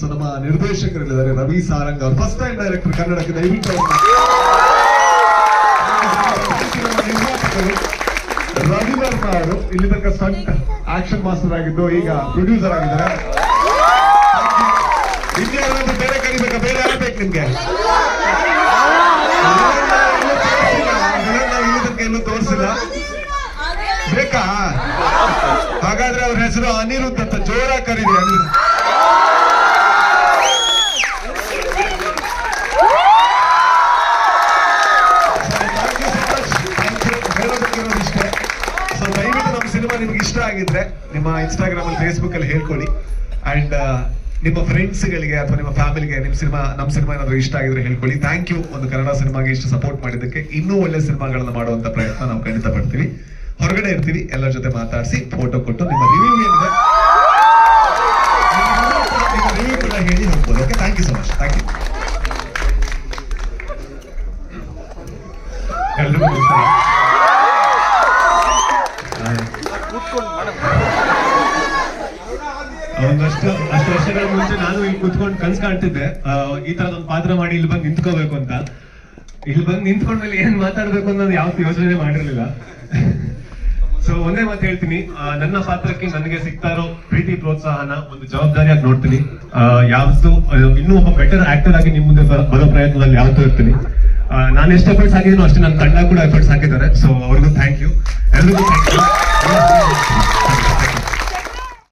So ನಮ್ಮ ನಿರ್ದೇಶಕರಿದ್ದಾರೆ ರವಿ ಸಾರಂಗ್ ಅವರು, first time director ಕನ್ನಡಕ್ಕೆ, ದಯವಿಟ್ಟು ಅವ್ರನ್ನ. ನಿರ್ಮಾಪಕರು ರವಿ ವರ್ಮ ಅವರು, ಇಲ್ಲಿ ತನಕ ಸ್ಟಂಟ್ ಆಕ್ಷನ್ ಮಾಸ್ಟರ್ ಆಗಿದ್ದು ಈಗ ಪ್ರೊಡ್ಯೂಸರ್ ಆಗಿದ್ದಾರೆ. ಇನ್ಯಾರಾದ್ರೂ ಬೇರೆ ಕರಿಬೇಕಾ? ಬೇರೆ ಯಾರು ಬೇಕು ನಿಮ್ಗೆ? ಇಲ್ಲಿ ತನಕ ಎಲ್ಲೂ ತೋರಿಸಿಲ್ಲ, ಬೇಕಾ? ಹಾಗಾದ್ರೆ ಅವ್ರ ಹೆಸರು ಅನಿರುದ್ಧ್ ಅಂತ, ಜೋರಾಗಿ ಕರೀರಿ ಅನಿರುದ್ಧ್. ಹೇಳೋದಕ್ಕಿರೋದಿಷ್ಟೇ. ಸೊ ದಯವಿಟ್ಟು ನಮ್ಮ ಸಿನಿಮಾ ನಿಮ್ಗೆ ಇಷ್ಟ ಆಗಿದ್ರೆ ನಿಮ್ಮ ಇನ್ಸ್ಟಾಗ್ರಾಮ್ ಅಲ್ಲಿ, ಫೇಸ್ಬುಕ್ ಅಲ್ಲಿ ಹೇಳ್ಕೊಳ್ಳಿ. ಅಂಡ್ ನಿಮ್ಮ ಫ್ರೆಂಡ್ಸ್ಗಳಿಗೆ ಅಥವಾ ನಿಮ್ಮ ಫ್ಯಾಮಿಲಿಗೆ ನಮ್ಮ ಸಿನಿಮಾ ಏನಾದ್ರು ಇಷ್ಟ ಆಗಿದ್ರೆ ಹೇಳ್ಕೊಳ್ಳಿ. ಥ್ಯಾಂಕ್ ಯು ಒಂದು ಕನ್ನಡ ಸಿನಿಮಾಗೆ ಇಷ್ಟು ಸಪೋರ್ಟ್ ಮಾಡಿದ್ದಕ್ಕೆ. ಇನ್ನೂ ಒಳ್ಳೆ ಸಿನಿಮಾಗಳನ್ನ ಮಾಡುವಂತ ಪ್ರಯತ್ನ ನಾವು ಖಂಡಿತ ಪಡ್ತೀವಿ. ಹೊರಗಡೆ ಇರ್ತೀವಿ, ಎಲ್ಲರ ಜೊತೆ ಮಾತಾಡಿಸಿ ಫೋಟೋ ಕೊಟ್ಟು ನಿಮ್ಮ ರಿವ್ಯೂ ಏನಿದೆ ನಿಮ್ಮ ರಿವ್ಯೂ ಕೂಡ ಹೇಳಿ ಹೋಗ್ಬೋದು. Okay, thank you so much. Thank you. ಎಲ್ರಿಗೂ ನಮಸ್ಕಾರ. ಅಷ್ಟು ವರ್ಷಗಳ ಮುಂಚೆ ನಾನು ಇಲ್ಲಿ ಕುತ್ಕೊಂಡು ಕನ್ಸ್ ಕಾಣ್ತಿದ್ದೆ, ಈ ತರ ಒಂದು ಪಾತ್ರ ಮಾಡಿ ಇಲ್ಲಿ ಬಂದು ನಿಂತ್ಕೋಬೇಕು ಅಂತ. ಇಲ್ಲಿ ಬಂದು ನಿಂತ್ಕೊಂಡ್ಮೇಲೆ ಏನ್ ಮಾತಾಡ್ಬೇಕು ಅನ್ನೋದು ಯಾವತ್ತು ಯೋಚನೆ ಮಾಡಿರ್ಲಿಲ್ಲ. ಸೊ ಒಂದೇ ಮಾತು ಹೇಳ್ತೀನಿ, ನನ್ನ ಪಾತ್ರಕ್ಕೆ ನನಗೆ ಸಿಗ್ತಾ ಇರೋ ಪ್ರೀತಿ ಪ್ರೋತ್ಸಾಹನ ಒಂದು ಜವಾಬ್ದಾರಿಯಾಗಿ ನೋಡ್ತೀನಿ. ಯಾವತ್ತು ಇನ್ನೂ ಒಬ್ಬ ಬೆಟರ್ ಆಕ್ಟರ್ ಆಗಿ ನಿಮ್ ಮುಂದೆ ಬರೋ ಪ್ರಯತ್ನದಲ್ಲಿ ಯಾವತ್ತೂ ಇರ್ತೀನಿ. ನಾನು ಎಷ್ಟು ಎಫರ್ಟ್ಸ್ ಹಾಕಿದ್ದೀನೋ ಅಷ್ಟೇ ನನ್ನ ತಂಡ ಕೂಡ ಎಫರ್ಟ್ಸ್ ಹಾಕಿದ್ದಾರೆ. ಸೊ ಅವ್ರಿಗೂ ಥ್ಯಾಂಕ್ ಯು, ಎಲ್ರಿಗೂ ಥ್ಯಾಂಕ್ ಯು.